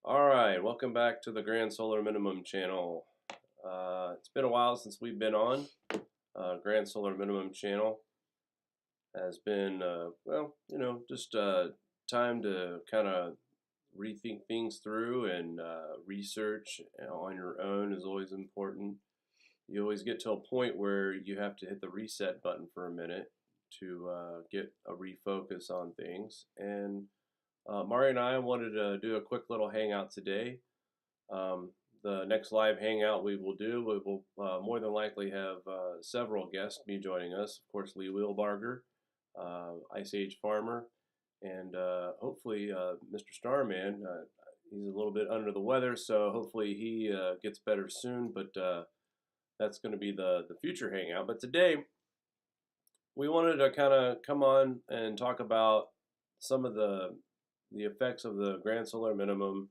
All right, welcome back to the Grand Solar Minimum channel. It's been a while since we've been on. Grand Solar Minimum channel has been, just time to kind of rethink things through and research on your own is always important. You always get to a point where you have to hit the reset button for a minute to get a refocus on things. And Mari and I wanted to do a quick little hangout today. The next live hangout we will more than likely have several guests be joining us. Of course, Lee Wheelbarger, Ice Age Farmer, and hopefully Mr. Starman. He's a little bit under the weather, so hopefully he gets better soon, but that's going to be the future hangout. But today, we wanted to kind of come on and talk about some of the effects of the Grand Solar Minimum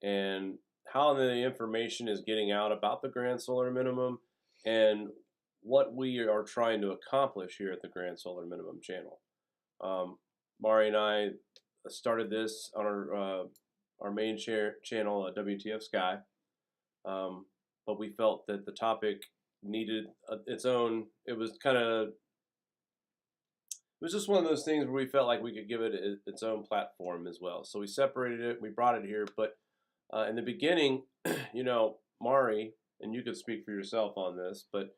and how the information is getting out about the Grand Solar Minimum and what we are trying to accomplish here at the Grand Solar Minimum channel. Mari and I started this on our main channel, WTF Sky, but we felt that the topic needed its own. It was just one of those things where we felt like we could give it its own platform as well. So we separated it, we brought it here, but in the beginning, Mari, and you could speak for yourself on this, but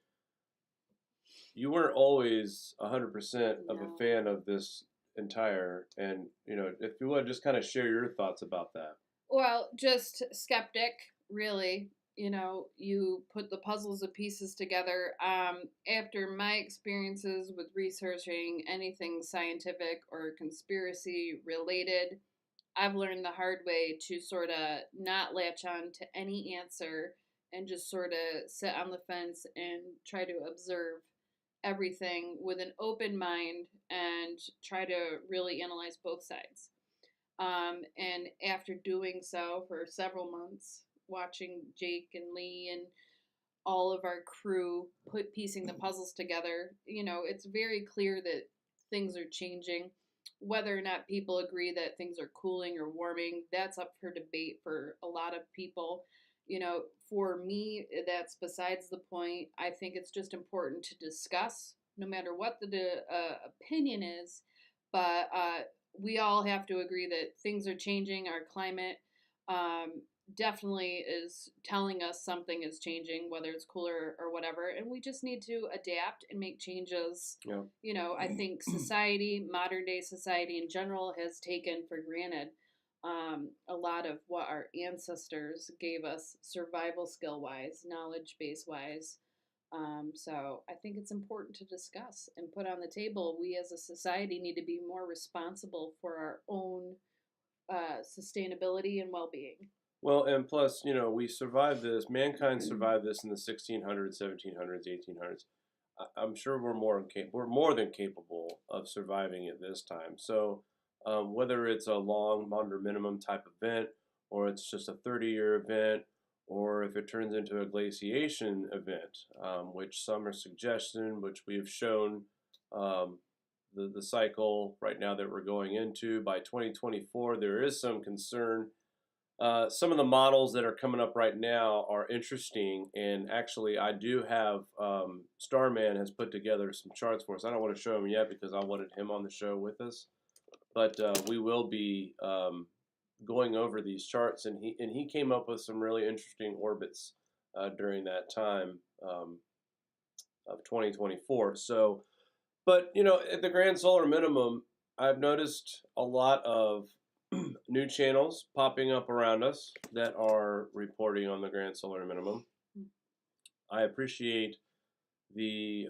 you weren't always 100% of a fan of this entire, and if you would just kind of share your thoughts about that. Well, just skeptic, really. You put the puzzles of pieces together. After my experiences with researching anything scientific or conspiracy related, I've learned the hard way to sort of not latch on to any answer and just sort of sit on the fence and try to observe everything with an open mind and try to really analyze both sides. And after doing so for several months, watching Jake and Lee and all of our crew piecing the puzzles together, it's very clear that things are changing. Whether or not people agree that things are cooling or warming, that's up for debate for a lot of people. For me, that's besides the point. I think it's just important to discuss, no matter what the opinion is. But we all have to agree that things are changing. Our climate definitely is telling us something is changing, whether it's cooler or whatever, and we just need to adapt and make changes. Yeah. I think society, modern day society in general, has taken for granted a lot of what our ancestors gave us survival skill wise, knowledge base wise. So I think it's important to discuss and put on the table. We as a society need to be more responsible for our own sustainability and well-being. Well, and plus, we survived this. Mankind survived this in the 1600s, 1700s, 1800s. I'm sure we're more than capable of surviving it this time. So, whether it's a long Maunder minimum type event, or it's just a 30-year event, or if it turns into a glaciation event, which some are suggesting, which we have shown the cycle right now that we're going into by 2024, there is some concern. Some of the models that are coming up right now are interesting, and actually I do have Starman has put together some charts for us. I don't want to show him yet because I wanted him on the show with us, but we will be going over these charts, and he came up with some really interesting orbits during that time of 2024. So, but at the Grand Solar Minimum, I've noticed a lot of new channels popping up around us that are reporting on the Grand Solar Minimum. I appreciate the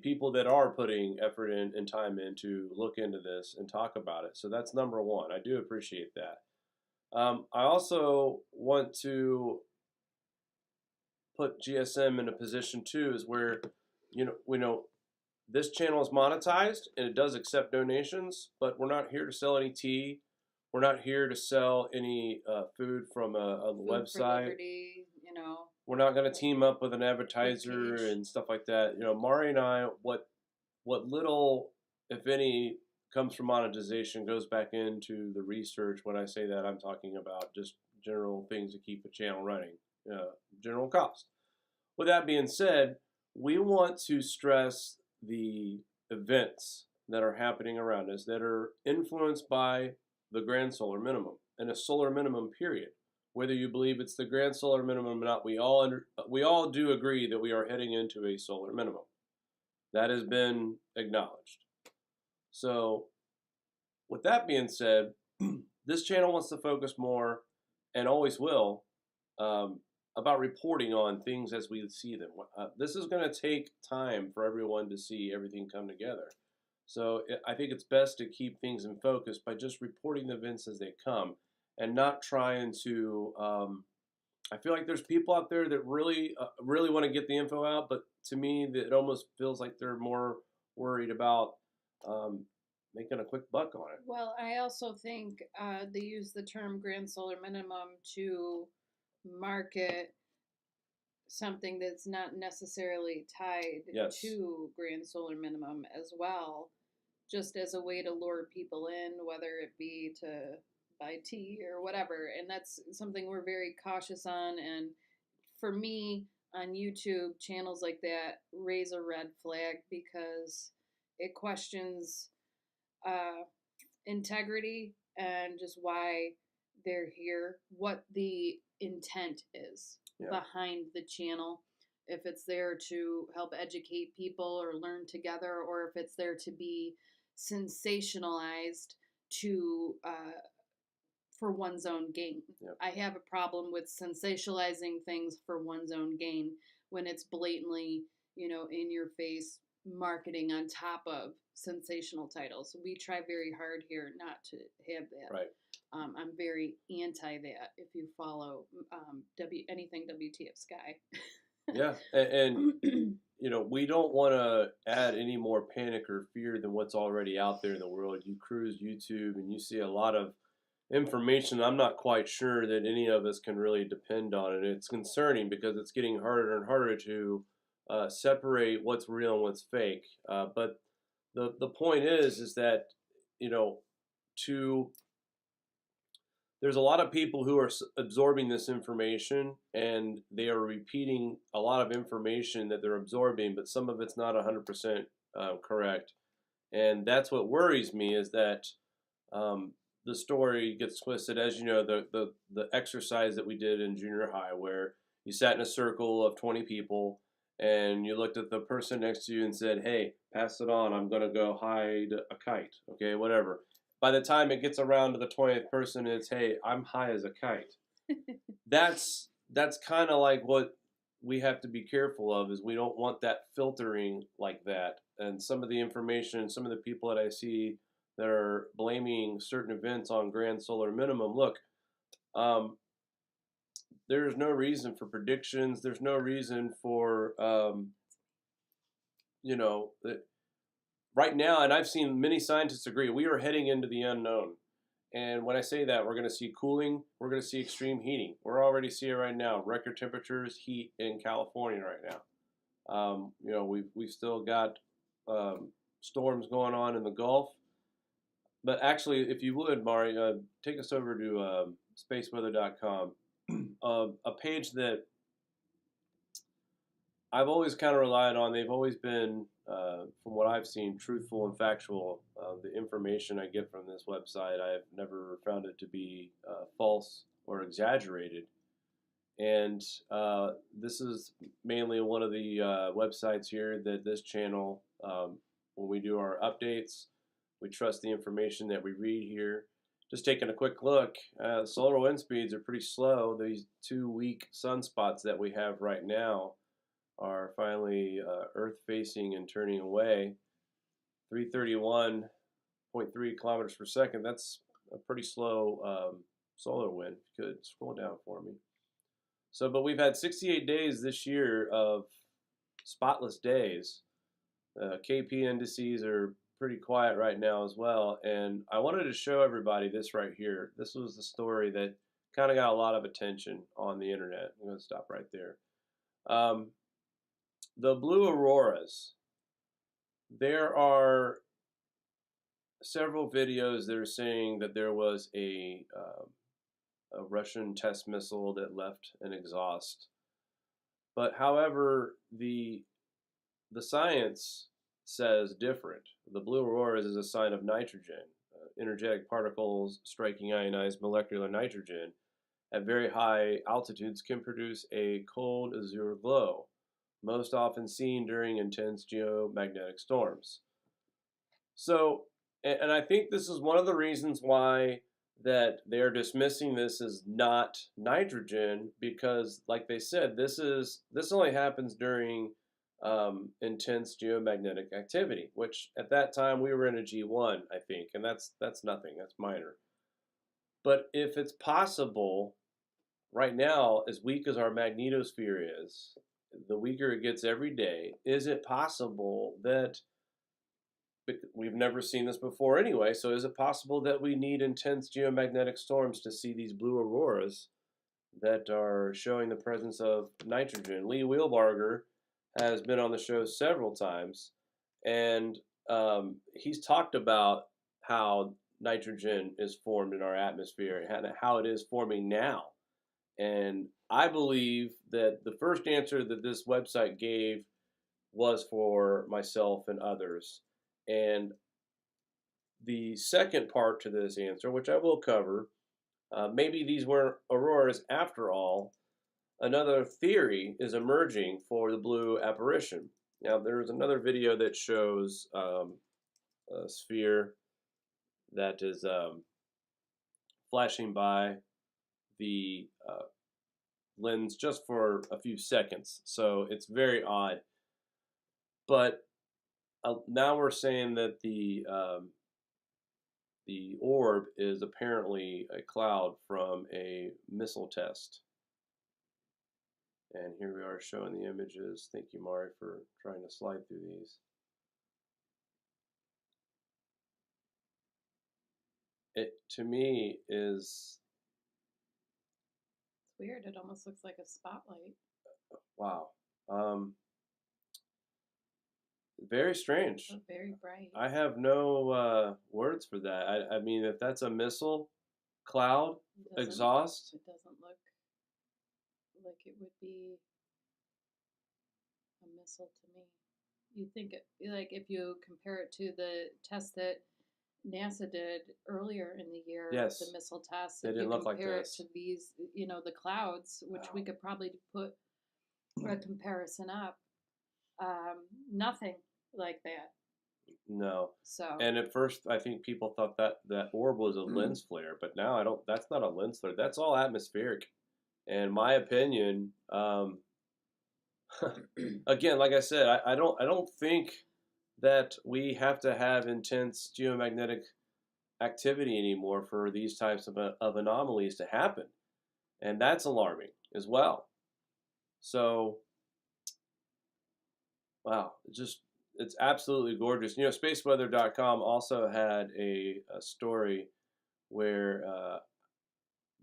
people that are putting effort in and time in to look into this and talk about it. So that's number one. I do appreciate that. I also want to put GSM in a position too, is where we know this channel is monetized and it does accept donations, but we're not here to sell any tea. We're not here to sell any food from a Food website. For liberty, We're not going to team up with an advertiser and stuff like that. Mari and I, what little, if any, comes from monetization goes back into the research. When I say that, I'm talking about just general things to keep the channel running, general cost. With that being said, we want to stress the events that are happening around us that are influenced by the grand solar minimum and a solar minimum period. Whether you believe it's the grand solar minimum or not, we all do agree that we are heading into a solar minimum. That has been acknowledged. So, with that being said, this channel wants to focus more, and always will, about reporting on things as we see them. This is going to take time for everyone to see everything come together. So I think it's best to keep things in focus by just reporting the events as they come and not trying to. I feel like there's people out there that really want to get the info out, but to me, it almost feels like they're more worried about making a quick buck on it. Well, I also think they use the term grand solar minimum to market something that's not necessarily tied Yes. to grand solar minimum as well, just as a way to lure people in, whether it be to buy tea or whatever. And that's something we're very cautious on. And for me, on YouTube, channels like that raise a red flag because it questions uh, integrity and just why they're here, what the intent is behind the channel. If it's there to help educate people or learn together, or if it's there to be sensationalized to for one's own gain. Yep. I have a problem with sensationalizing things for one's own gain when it's blatantly, in your face marketing on top of sensational titles. We try very hard here not to have that. Right. I'm very anti that. If you follow anything WTF Sky. Yeah, and we don't want to add any more panic or fear than what's already out there in the world. You cruise YouTube and you see a lot of information I'm not quite sure that any of us can really depend on, and it's concerning because it's getting harder and harder to separate what's real and what's fake. But the point is that to there's a lot of people who are absorbing this information, and they are repeating a lot of information that they're absorbing, but some of it's not 100% correct. And that's what worries me, is that the story gets twisted. As you know, the exercise that we did in junior high, where you sat in a circle of 20 people and you looked at the person next to you and said, "Hey, pass it on. I'm going to go hide a kite." Okay, whatever. By the time it gets around to the 20th person, it's, "Hey, I'm high as a kite." That's kind of like what we have to be careful of, is we don't want that filtering like that. And some of the information, some of the people that I see that are blaming certain events on grand solar minimum, look, there's no reason for predictions. There's no reason for, right now, and I've seen many scientists agree, we are heading into the unknown. And when I say that, we're going to see cooling, we're going to see extreme heating. We're already seeing it right now, record temperatures, heat in California right now. We've still got storms going on in the Gulf. But actually, if you would, Mari, take us over to spaceweather.com, a page that I've always kind of relied on. They've always been, from what I've seen, truthful and factual. The information I get from this website, I've never found it to be false or exaggerated. And this is mainly one of the websites here that this channel, when we do our updates, we trust the information that we read here. Just taking a quick look, solar wind speeds are pretty slow. These 2 weak sunspots that we have right now are finally Earth-facing and turning away. 331.3 kilometers per second. That's a pretty slow solar wind. If you could scroll down for me. So, but we've had 68 days this year of spotless days. KP indices are pretty quiet right now as well. And I wanted to show everybody this right here. This was the story that kind of got a lot of attention on the internet. I'm going to stop right there. The blue auroras, there are several videos that are saying that there was a Russian test missile that left an exhaust. But however, the science says different. The blue auroras is a sign of nitrogen. Energetic particles striking ionized molecular nitrogen at very high altitudes can produce a cold azure glow, most often seen during intense geomagnetic storms. So, and I think this is one of the reasons why that they're dismissing this as not nitrogen because, like they said, this only happens during intense geomagnetic activity, which at that time we were in a G1, I think, and that's nothing, that's minor. But if it's possible, right now, as weak as our magnetosphere is, the weaker it gets every day, is it possible that we've never seen this before anyway, so is it possible that we need intense geomagnetic storms to see these blue auroras that are showing the presence of nitrogen? Lee Wheelbarger has been on the show several times, and he's talked about how nitrogen is formed in our atmosphere and how it is forming now. And I believe that the first answer that this website gave was for myself and others. And the second part to this answer, which I will cover, maybe these weren't auroras after all. Another theory is emerging for the blue apparition. Now, there's another video that shows a sphere that is flashing by the lens just for a few seconds. So it's very odd. But now we're saying that the orb is apparently a cloud from a missile test. And here we are showing the images. Thank you, Mari, for trying to slide through these. It, to me, is... It's weird. It almost looks like a spotlight. Wow. Very strange. So very bright. I have no words for that. I mean, if that's a missile cloud exhaust, it doesn't look like it would be a missile to me. You think it, like if you compare it to the test that NASA did earlier in the year, yes, the missile test. They if didn't you look like compare this. it to these, you know, the clouds, which we could probably put a comparison up. Nothing like that. No. So. And at first, I think people thought that orb was a lens flare, but now I don't. That's not a lens flare. That's all atmospheric. In my opinion, again, like I said, I don't think that we have to have intense geomagnetic activity anymore for these types of anomalies to happen, and that's alarming as well. So, wow, it's absolutely gorgeous. You know, spaceweather.com also had a story where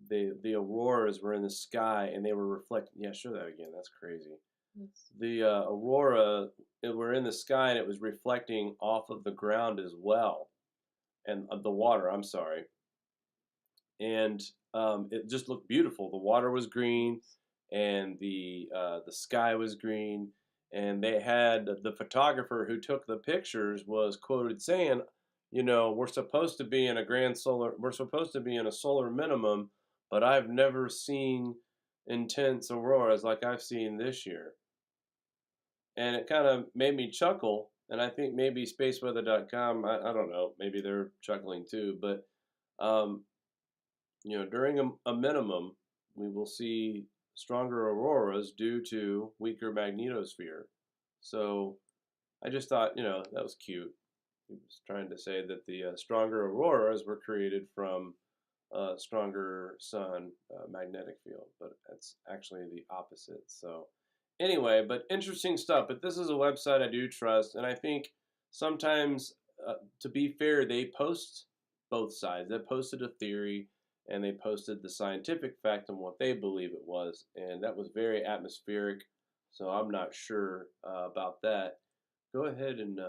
the auroras were in the sky and they were reflecting. Yeah, show that again. That's crazy. Yes. The aurora were in the sky and it was reflecting off of the ground as well, and the water. I'm sorry. And it just looked beautiful. The water was green, and the sky was green. And they had the photographer who took the pictures was quoted saying, you know, we're supposed to be in a solar minimum, but I've never seen intense auroras like I've seen this year. And it kind of made me chuckle. And I think maybe spaceweather.com, I don't know, maybe they're chuckling too. But, you know, during a minimum, we will see stronger auroras due to weaker magnetosphere. So I just thought, you know, that was cute. He was trying to say that the stronger auroras were created from stronger sun magnetic field, but that's actually the opposite. So anyway, but interesting stuff. But this is a website I do trust, and I think sometimes, to be fair, they post both sides. They posted a theory, and they posted the scientific fact and what they believe it was, and that was very atmospheric. So I'm not sure about that. Go ahead and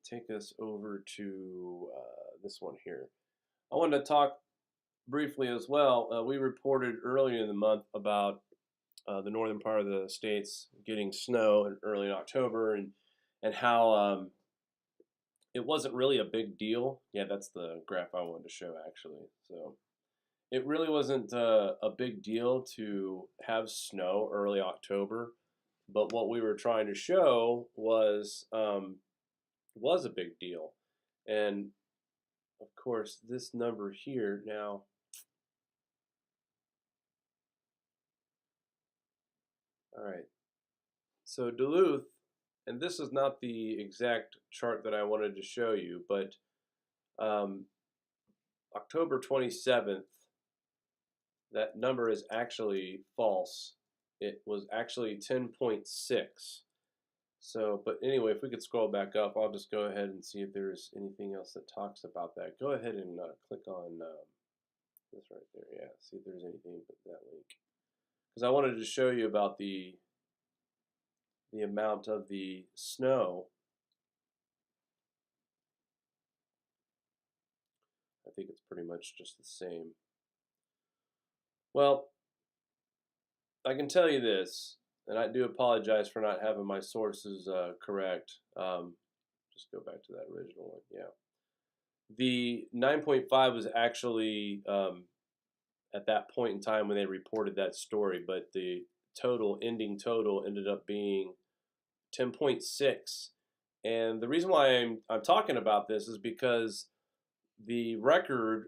take us over to this one here. I wanted to talk briefly as well. We reported earlier in the month about the northern part of the states getting snow in early October, and how it wasn't really a big deal. Yeah, that's the graph I wanted to show actually. So it really wasn't a big deal to have snow early October, but what we were trying to show was a big deal, and of course this number here now. All right, so Duluth, and this is not the exact chart that I wanted to show you, but um, October 27th, that number is actually false. It was actually 10.6. So, but anyway, if we could scroll back up, I'll just go ahead and see if there's anything else that talks about that. Go ahead and click on this right there. Yeah, see if there's anything but that link. Because I wanted to show you about the amount of the snow. I think it's pretty much just the same. Well, I can tell you this, and I do apologize for not having my sources correct. Just go back to that original one. Yeah. The 9.5 was actually at that point in time when they reported that story, but the ending total ended up being 10.6. And the reason why I'm talking about this is because the record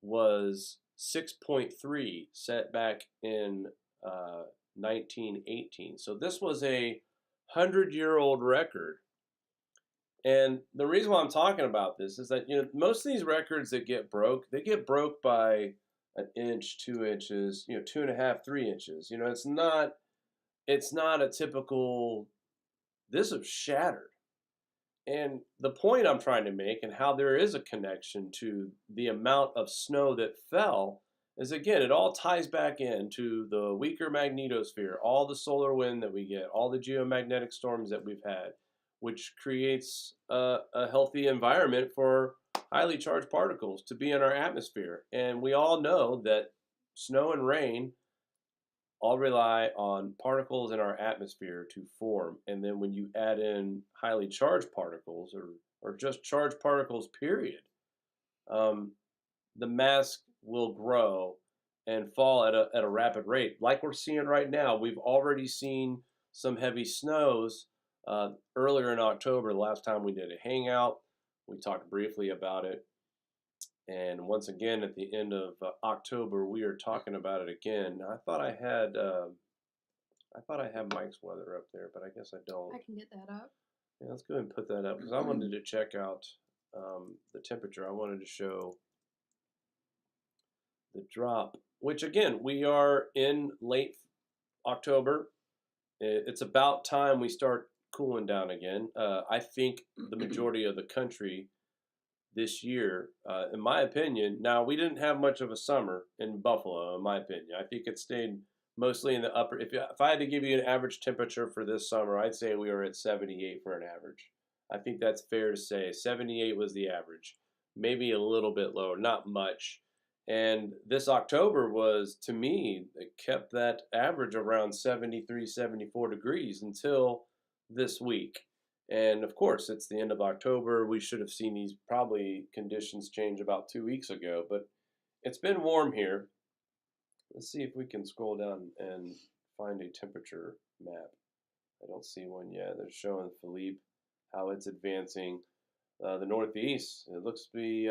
was 6.3 set back in 1918. So this was a 100-year-old record. And the reason why I'm talking about this is that most of these records that get broke, they get broke by an inch, 2 inches, 2.5, 3 inches. It's not a typical. This is shattered. And the point I'm trying to make, and how there is a connection to the amount of snow that fell, is again, it all ties back into the weaker magnetosphere, all the solar wind that we get, all the geomagnetic storms that we've had, which creates a healthy environment for highly charged particles to be in our atmosphere. And we all know that snow and rain all rely on particles in our atmosphere to form. And then when you add in highly charged particles, or just charged particles, period, the mass will grow and fall at a rapid rate. Like we're seeing right now, we've already seen some heavy snows earlier in October. The last time we did a hangout, we talked briefly about it. And once again, at the end of October, we are talking about it again. I thought I had Mike's weather up there, but I guess I don't. I can get that up. Yeah, let's go ahead and put that up because I wanted to check out the temperature. I wanted to show the drop, which again, we are in late October. It's about time we start cooling down again. I think the majority of the country this year, in my opinion. Now, we didn't have much of a summer in Buffalo, in my opinion. I think it stayed mostly in the upper. If I had to give you an average temperature for this summer, I'd say we were at 78 for an average. I think that's fair to say. 78 was the average, maybe a little bit lower, not much. And this October was, to me, it kept that average around 73, 74 degrees until this week. And of course, it's the end of October. We should have seen these probably conditions change about 2 weeks ago, but it's been warm here. Let's see if we can scroll down and find a temperature map. I don't see one yet. They're showing Philippe how it's advancing the Northeast. It looks to be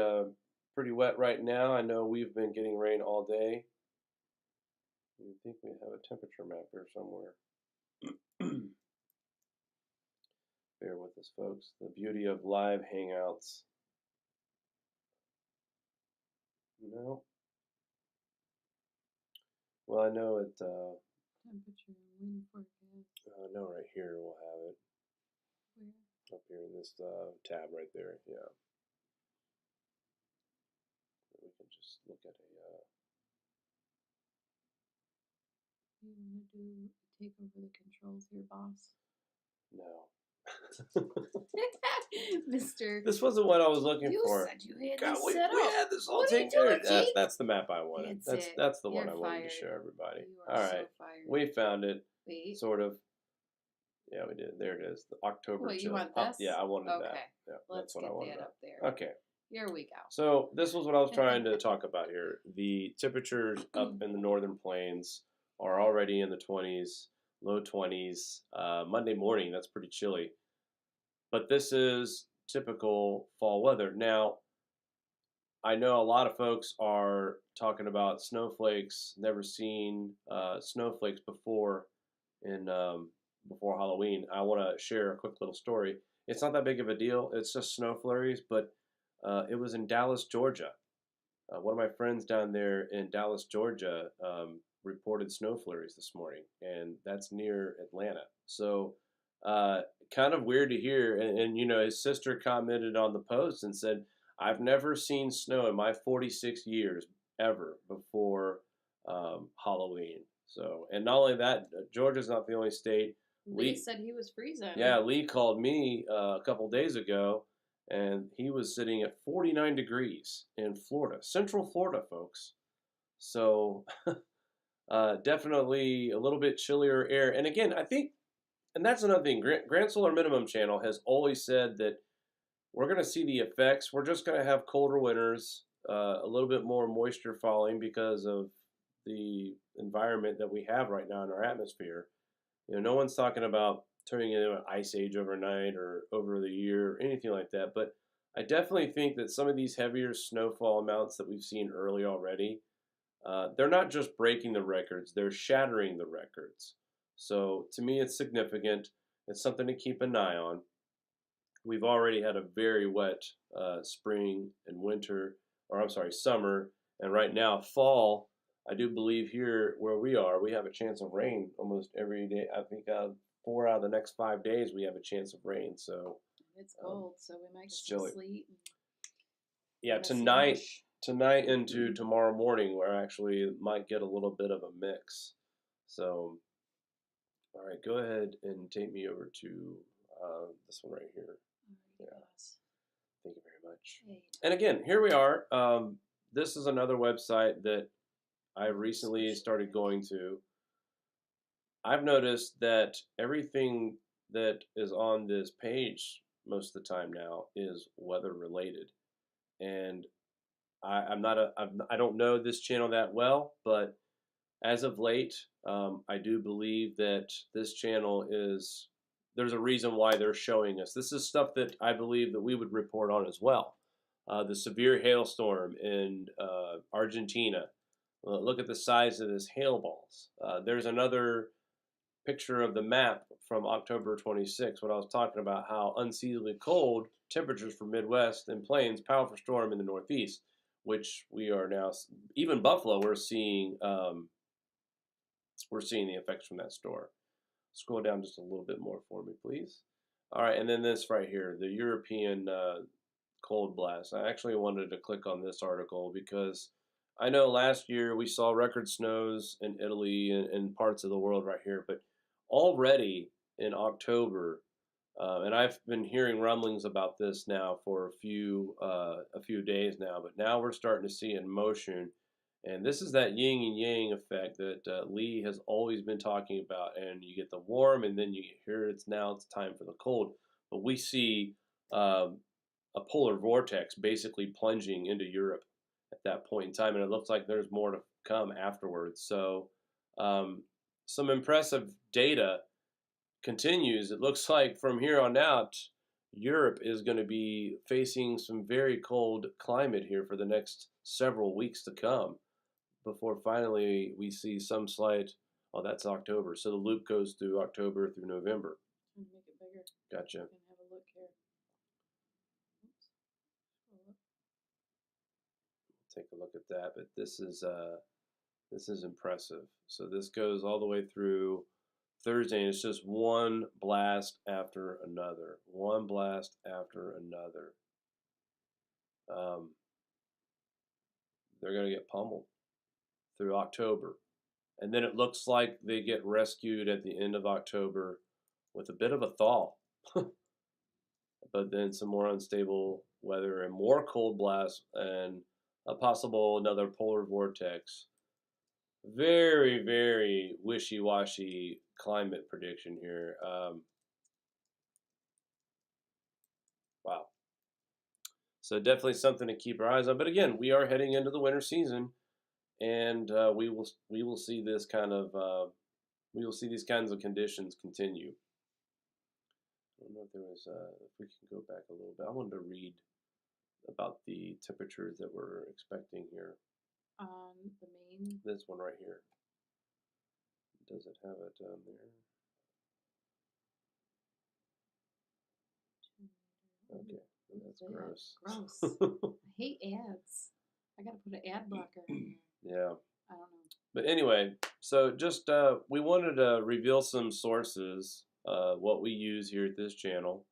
pretty wet right now. I know we've been getting rain all day. I think we have a temperature map here somewhere. Bear with us, folks. The beauty of live hangouts. No. Well, I know it. Temperature, wind forecast. I know right here we'll have it. Where? Up here in this tab right there. Yeah. We can just look at a. You want to take over the controls here, boss? No. Mister. This wasn't what I was looking You for. said you had God, this we set up. had this all What are you taken care doing, of. Jake? That's the map I wanted. That's it. That's the You're one I wanted to fired. show everybody. You are All right, so fired. we found it. Wait. Sort of. Yeah, we did. There it is. The October What, you chill. want this? Yeah, I wanted that. Okay. Yeah, Let's that's what get I wanted. that up there. Okay. Here we go. So this was what I was trying to talk about here. The temperatures up in the northern plains are already in the 20s, low 20s. Monday morning, that's pretty chilly. But this is typical fall weather. Now, I know a lot of folks are talking about snowflakes. Never seen snowflakes before in before Halloween. I want to share a quick little story. It's not that big of a deal. It's just snow flurries, but it was in Dallas, Georgia. One of my friends down there in Dallas, Georgia, reported snow flurries this morning, and that's near Atlanta. So, kind of weird to hear. And, you know, his sister commented on the post and said, "I've never seen snow in my 46 years ever before Halloween." So, and not only that, Georgia's not the only state. Lee said he was freezing. Yeah, Lee called me a couple days ago, and he was sitting at 49 degrees in Florida, Central Florida, folks. So definitely a little bit chillier air. And again, I think, and that's another thing, Grand Solar Minimum Channel has always said that we're going to see the effects. We're just going to have colder winters, a little bit more moisture falling because of the environment that we have right now in our atmosphere. You know, no one's talking about turning into an ice age overnight or over the year or anything like that. But I definitely think that some of these heavier snowfall amounts that we've seen early already, they're not just breaking the records, they're shattering the records. So to me, it's significant. It's something to keep an eye on. We've already had a very wet spring and winter, or I'm sorry, summer, and right now fall. I do believe here where we are, we have a chance of rain almost every day. I think 4 out of the next 5 days we have a chance of rain. So it's cold, so we might get some chilly. sleet. Yeah, tonight into tomorrow morning, we actually might get a little bit of a mix. So, all right, go ahead and take me over to this one right here. Yeah. Thank you very much. Hey. And again, here we are. This is another website that I recently started going to. I've noticed that everything that is on this page most of the time now is weather related, and I don't know this channel that well, but as of late, I do believe that this channel is. There's a reason why they're showing us. This is stuff that I believe that we would report on as well. The severe hailstorm in Argentina. Look at the size of this hail balls. There's another picture of the map from October 26, what I was talking about, how unseasonably cold temperatures for Midwest and plains, powerful storm in the Northeast, which we are now, even Buffalo, we're seeing the effects from that storm. Scroll down just a little bit more for me, please. All right, and then this right here, the European cold blast. I actually wanted to click on this article because I know last year we saw record snows in Italy and parts of the world right here, but already in October, and I've been hearing rumblings about this now for a few days now, but now we're starting to see it in motion. And this is that yin and yang effect that Lee has always been talking about. And you get the warm, and then you hear it's time for the cold. But we see a polar vortex basically plunging into Europe at that point in time, and it looks like there's more to come afterwards. So some impressive data continues. It looks like from here on out, Europe is going to be facing some very cold climate here for the next several weeks to come, before finally we see some slight. Oh, that's October. So the loop goes through October through November. Make it bigger. Gotcha. You can have a look here. Take a look at that. But this is impressive. So this goes all the way through Thursday, and it's just one blast after another. One blast after another. They're going to get pummeled through October. And then it looks like they get rescued at the end of October with a bit of a thaw. but then some more unstable weather and more cold blasts and a possible another polar vortex. Very, very wishy-washy climate prediction here. Wow. So definitely something to keep our eyes on. But again, we are heading into the winter season, and we will see this kind of we will see these kinds of conditions continue. I don't know if there was if we can go back a little bit. I wanted to read about the temperatures that we're expecting here. On the main. This one right here. Does it have it down there? Okay, well, that's gross. Gross. I hate ads. I gotta put an ad blocker in there. Yeah. I don't know. But anyway, so just we wanted to reveal some sources, what we use here at this channel.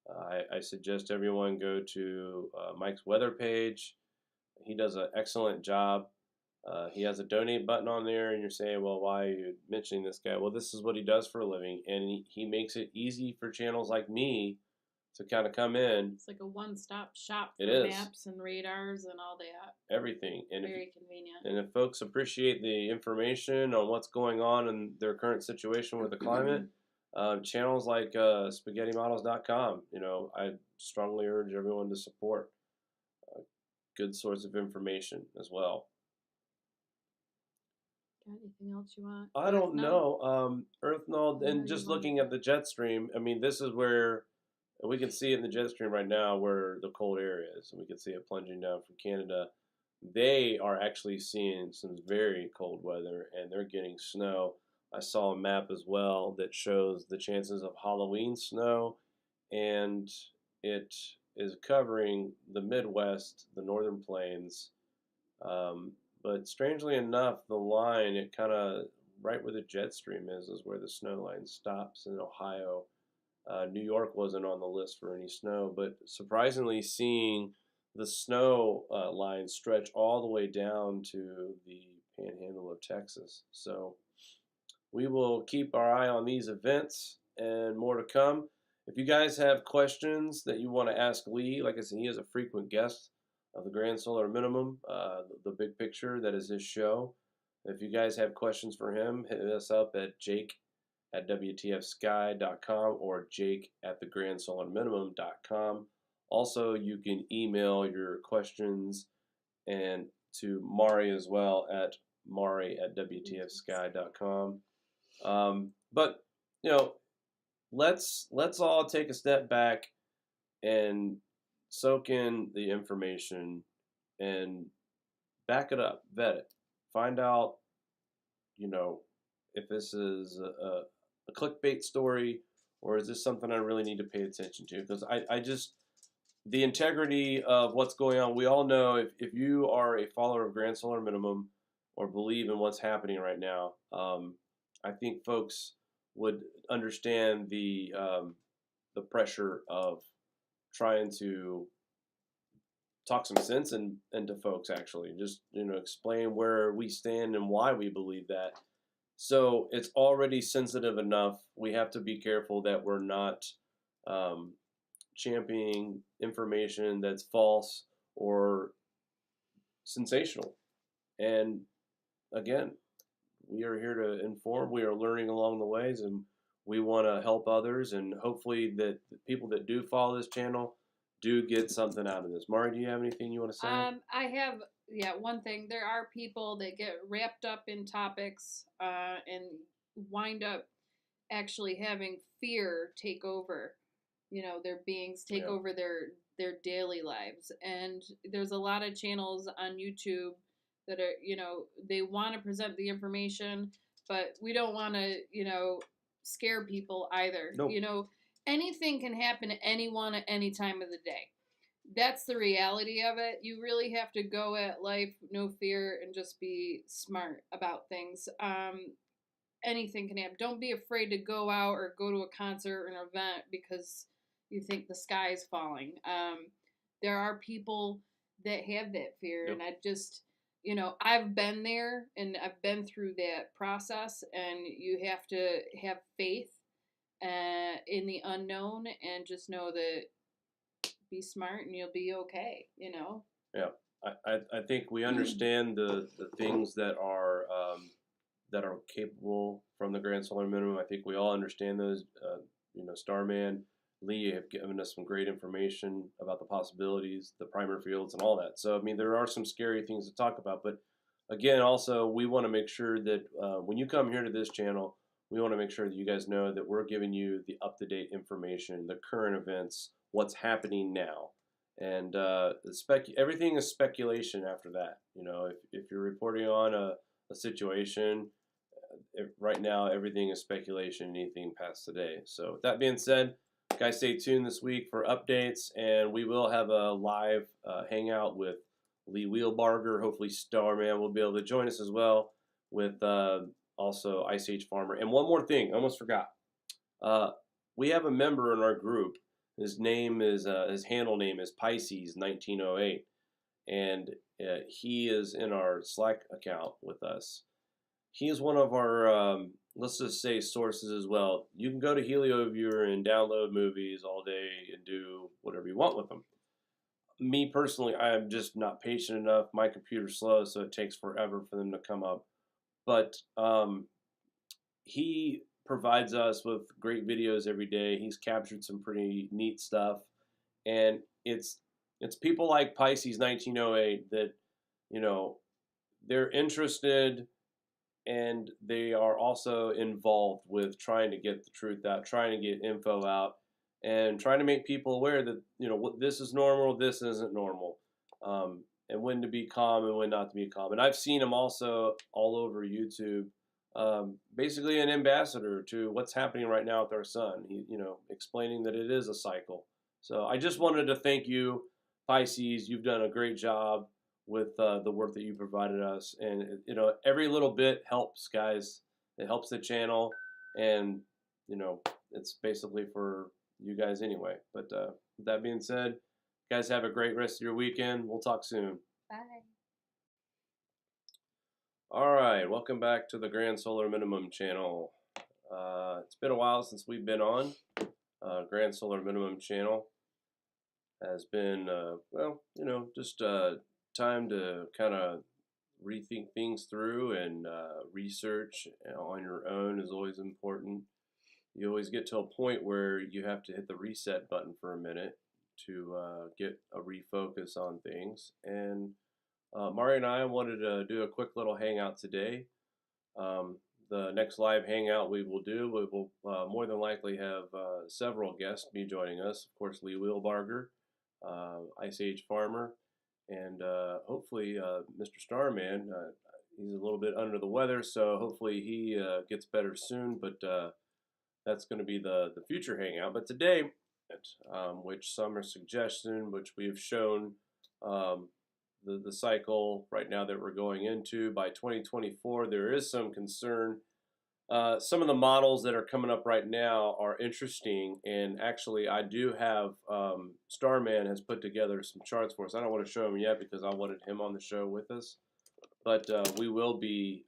I suggest everyone go to Mike's weather page. He does an excellent job. He has a donate button on there, and you're saying, well, why are you mentioning this guy? Well, this is what he does for a living, and he makes it easy for channels like me to kind of come in. It's like a one-stop shop It for is. maps and radars and all that. Everything. And Very convenient. And if folks appreciate the information on what's going on in their current situation with the climate, channels like spaghettymodels.com, I strongly urge everyone to support. Good source of information as well. Got anything else you want? I don't know. Earth null, and just looking at the jet stream, I mean, this is where we can see it in the jet stream right now where the cold air is, and we can see it plunging down from Canada. They are actually seeing some very cold weather, and they're getting snow. I saw a map as well that shows the chances of Halloween snow, and it is covering the Midwest, the northern plains. But strangely enough, the line, it kind of right where the jet stream is where the snow line stops in Ohio. New York wasn't on the list for any snow, but surprisingly, seeing the snow line stretch all the way down to the panhandle of Texas. So we will keep our eye on these events and more to come. If you guys have questions that you want to ask Lee, like I said, he is a frequent guest of the Grand Solar Minimum, the Big Picture, that is his show. If you guys have questions for him, hit us up at jake@wtfsky.com or jake@thegrandsolarminimum.com. Also, you can email your questions and to Mari as well at mari@wtfsky.com. But let's all take a step back and soak in the information and back it up, vet it, find out, if this is a clickbait story or is this something I really need to pay attention to? Because I just, the integrity of what's going on, we all know if you are a follower of Grand Solar Minimum or believe in what's happening right now, I think folks would understand the pressure of trying to talk some sense into folks, actually just explain where we stand and why we believe that. So it's already sensitive enough. We have to be careful that we're not championing information that's false or sensational. And again, we are here to inform. We are learning along the ways, and we want to help others. And hopefully that the people that do follow this channel do get something out of this. Mari, do you have anything you want to say? I have, one thing. There are people that get wrapped up in topics and wind up actually having fear take over, their beings, take over their daily lives. And there's a lot of channels on YouTube that are, they want to present the information, but we don't want to, scare people either. Nope. Anything can happen to anyone at any time of the day. That's the reality of it. You really have to go at life, no fear, and just be smart about things. Anything can happen. Don't be afraid to go out or go to a concert or an event because you think the sky is falling. There are people that have that fear, and I just, I've been there and I've been through that process, and you have to have faith in the unknown and just know that be smart and you'll be okay, Yeah, I think we understand the things that are capable from the Grand Solar Minimum. I think we all understand those. Starman, Lee have given us some great information about the possibilities, the primer fields, and all that. So, I mean, there are some scary things to talk about. But again, also, we want to make sure that when you come here to this channel, we want to make sure that you guys know that we're giving you the up-to-date information, the current events, what's happening now. And everything is speculation after that. If you're reporting on a situation, right now everything is speculation, anything past today. So with that being said, guys, stay tuned this week for updates, and we will have a live hangout with Lee Wheelbarger. Hopefully Starman will be able to join us as well, with also Ice Age Farmer. And one more thing, I almost forgot. We have a member in our group. His handle name is Pisces 1908, and he is in our Slack account with us. He is one of our, let's just say, sources as well. You can go to HelioViewer and download movies all day and do whatever you want with them. Me personally, I am just not patient enough. My computer's slow, so it takes forever for them to come up. But he provides us with great videos every day. He's captured some pretty neat stuff, and it's people like Pisces 1908 that they're interested, and they are also involved with trying to get the truth out, trying to get info out, and trying to make people aware that what this is normal, this isn't normal, and when to be calm and when not to be calm. And I've seen him also all over YouTube. Basically an ambassador to what's happening right now with our sun. He, explaining that it is a cycle. So I just wanted to thank you, Pisces. You've done a great job with the work that you provided us, and every little bit helps, guys. It helps the channel, and it's basically for you guys anyway. But with that being said, guys, have a great rest of your weekend. We'll talk soon. Bye. All right, welcome back to the Grand Solar Minimum channel. It's been a while since we've been on. Grand Solar Minimum channel has been, just time to kind of rethink things through, and research on your own is always important. You always get to a point where you have to hit the reset button for a minute to get a refocus on things. And Mari and I wanted to do a quick little hangout today. The next live hangout we will more than likely have several guests be joining us. Of course, Lee Wheelbarger, Ice Age Farmer, and hopefully Mr. Starman. He's a little bit under the weather, so hopefully he gets better soon, but that's going to be the future hangout. But today, which summer suggestion, which we have shown the cycle right now that we're going into, by 2024, there is some concern. Some of the models that are coming up right now are interesting, and actually I do have Starman has put together some charts for us. I don't want to show him yet because I wanted him on the show with us, but we will be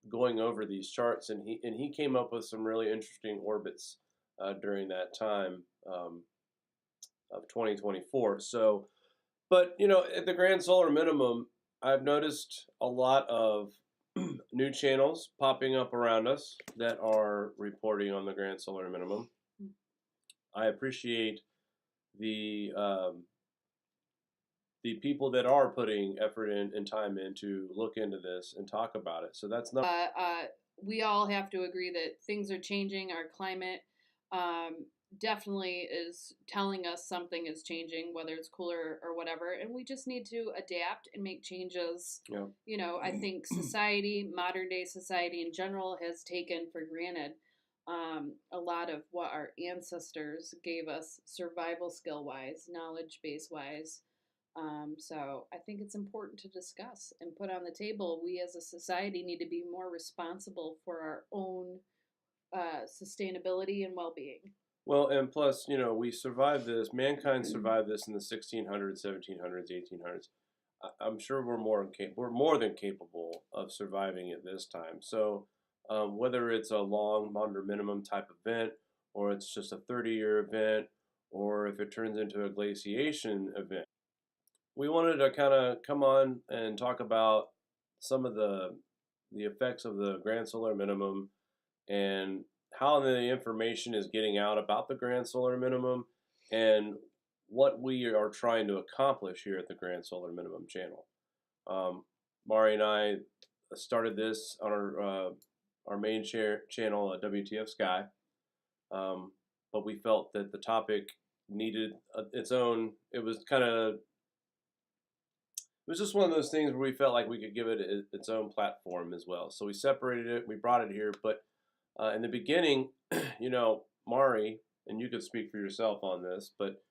going over these charts, and he came up with some really interesting orbits during that time of 2024. So, but at the Grand Solar Minimum, I've noticed a lot of new channels popping up around us that are reporting on the Grand Solar Minimum. I appreciate the people that are putting effort and time in to look into this and talk about it. So that's not. We all have to agree that things are changing. Our climate definitely is telling us something is changing, whether it's cooler or whatever, and we just need to adapt and make changes. Yeah. I think society, modern day society in general, has taken for granted a lot of what our ancestors gave us survival skill wise, knowledge base wise. So I think it's important to discuss and put on the table. We as a society need to be more responsible for our own sustainability and well-being. Well, and plus, we survived this. Mankind survived this in the 1600s, 1700s, 1800s. I'm sure we're more than capable of surviving it this time. So whether it's a long under minimum type event, or it's just a 30-year event, or if it turns into a glaciation event. We wanted to kind of come on and talk about some of the effects of the grand solar minimum and how the information is getting out about the grand solar minimum and what we are trying to accomplish here at the Grand Solar Minimum channel. Mari and I started this on our main channel at WTF Sky, but we felt that the topic needed its own. It was just one of those things where we felt like we could give it its own platform as well. So we separated it, we brought it here, but in the beginning, Mari, and you could speak for yourself on this, but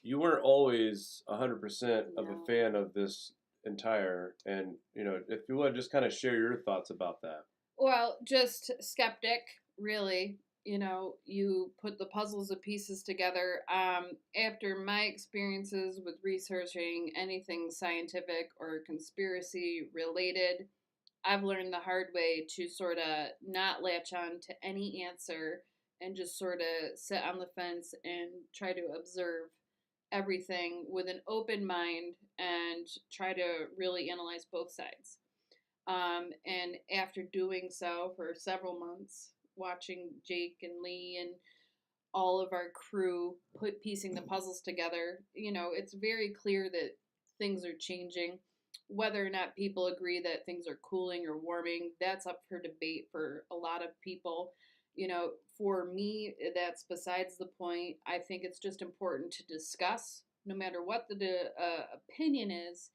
you weren't always 100% of a fan of this entire, and if you would just kind of share your thoughts about that. Well, just skeptic, really. You put the puzzles of pieces together. After my experiences with researching anything scientific or conspiracy related, I've learned the hard way to sort of not latch on to any answer and just sort of sit on the fence and try to observe everything with an open mind and try to really analyze both sides. And after doing so for several months, watching Jake and Lee and all of our crew piecing the puzzles together, it's very clear that things are changing. Whether or not people agree that things are cooling or warming, that's up for debate for a lot of people. For me, that's besides the point. I think it's just important to discuss, no matter what the opinion is,